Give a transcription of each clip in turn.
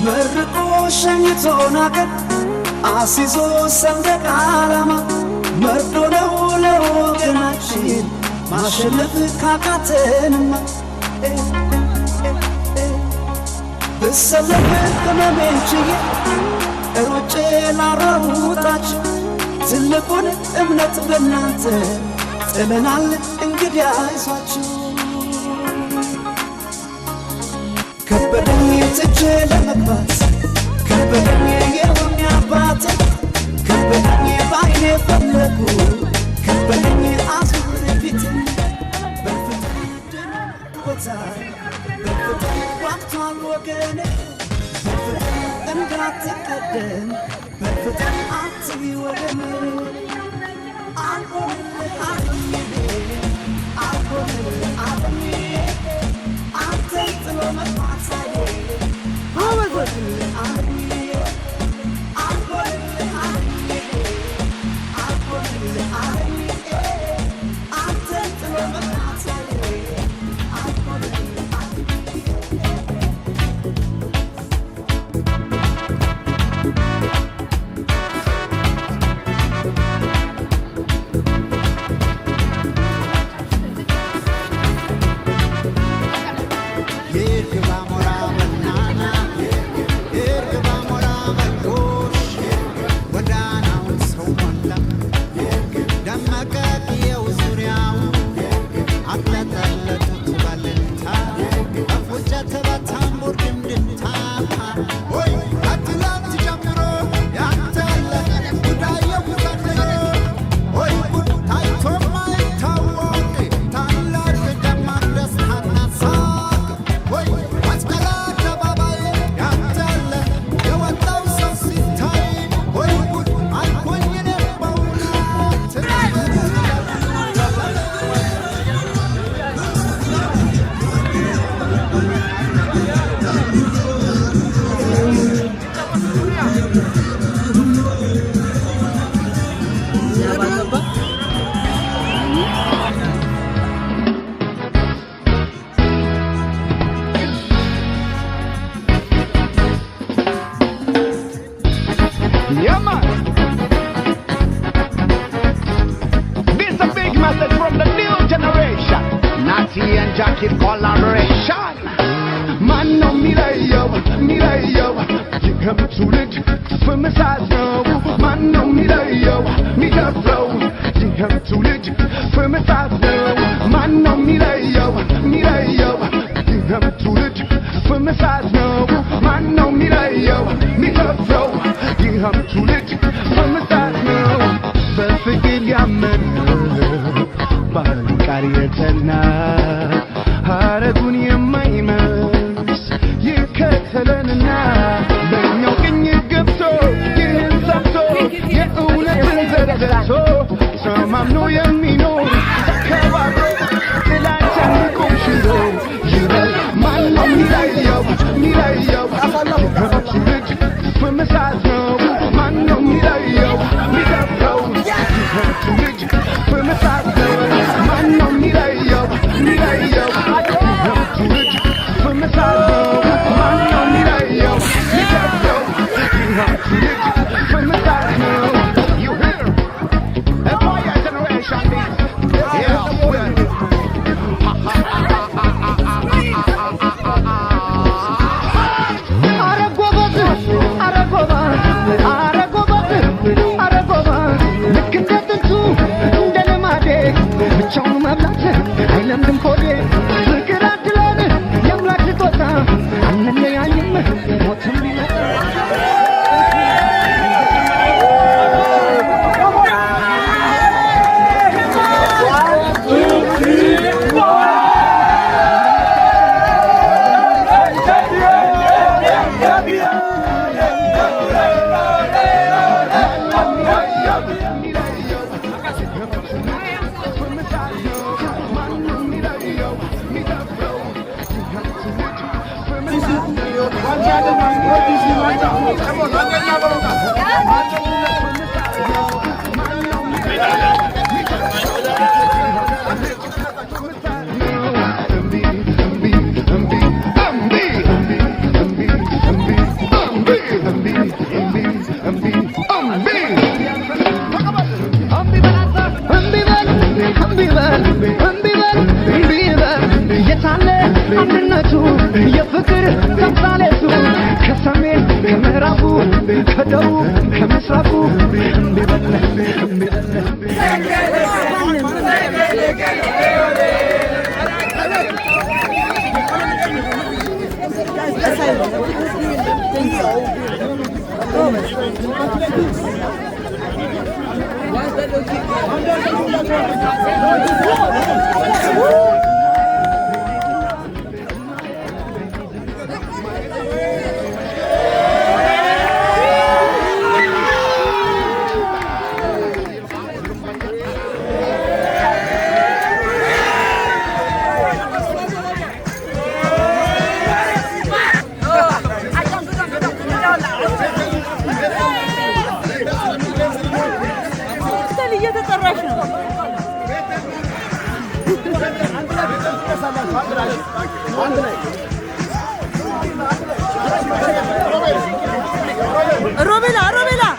መርቆ ሸኝቶን አገር አሲዞ ሰንደቅ ዓላማ መርዶ ነው ለወገናችን ማሸነፍ ካቃተንማ ብሰለፍ ህመሜን ችዬ ሮጬ ላራሩጣችሁ ትልቁን እምነት በእናንተ ጥለናል እንግዲህ አይዟችሁ ከበደኝ ትቼ ለመግባት ከበደኝ የሆነ አባት ከበደኝ ባይኔ ፈለጉ ከበደኝ አዙር ፊት በፍቅር ቦታ በፍቅር ዋቅቷል ወገኔ በፍቅር እንዳትቀደም በፍቅር አትቢ ወገኔ አልሆንልህ አልሆንልህ አልሆንልህ አንተን ጥሎ መጥፋት Jacket collaboration. Man, no, me yo. You come to it for me size now. Man, no, me the flow. You come to it for me size now. Man, no, me yo. You come to it for me size now. Man, no, me the flow. You come to it for me size now. Perfect yaman. ባልቃሪየተና ሐረጉን የማይመስ ይከተለንና በእኛው ቅኝ ገብቶ ይህን ሰምቶ የእውነትን ዘርግቶ ሰማምኖ የሚኖር ተከባብሮ ጥላቻን ቆሽሎ ይበል ማነው ሚለየው የከብቱ ልጅ ፍምሳት ነው ማነው ሚለየው ሚደፍረው የከብቱ ልጅ ፍምሳት ነው ማነው ሚለየው የከብቱ ልጅ ፍምሳት ነው ማነው ሚለየው ሚደፍረው የከብቱ ልጅ ፍምሳት ነው You hear? A fire generation ማዕደው ከምስራቁ Robela, Robela.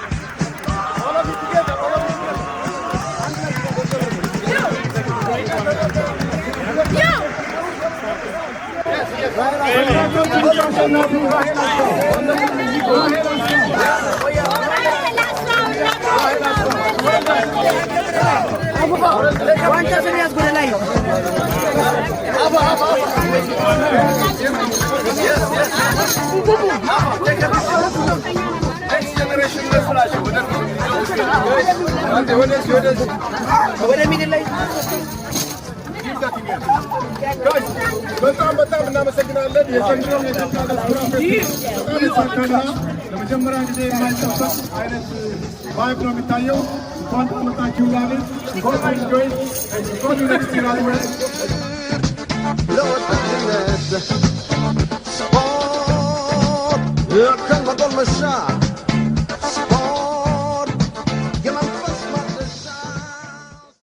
Wancha se con el aire. በጣም እናመሰግናለን። የዘንድሮው የኢትዮጵያ ለመጀመሪያ ጊዜ የማይጠበቅ አይነት ቫይብ ነው የሚታየው። እንኳን ታመጣችሁ ላለን እንኳን ጆይ እንኳን ዩኒቨርሲቲ ላለ ለወጣትነት ስፖርት የከንበጦል መሻ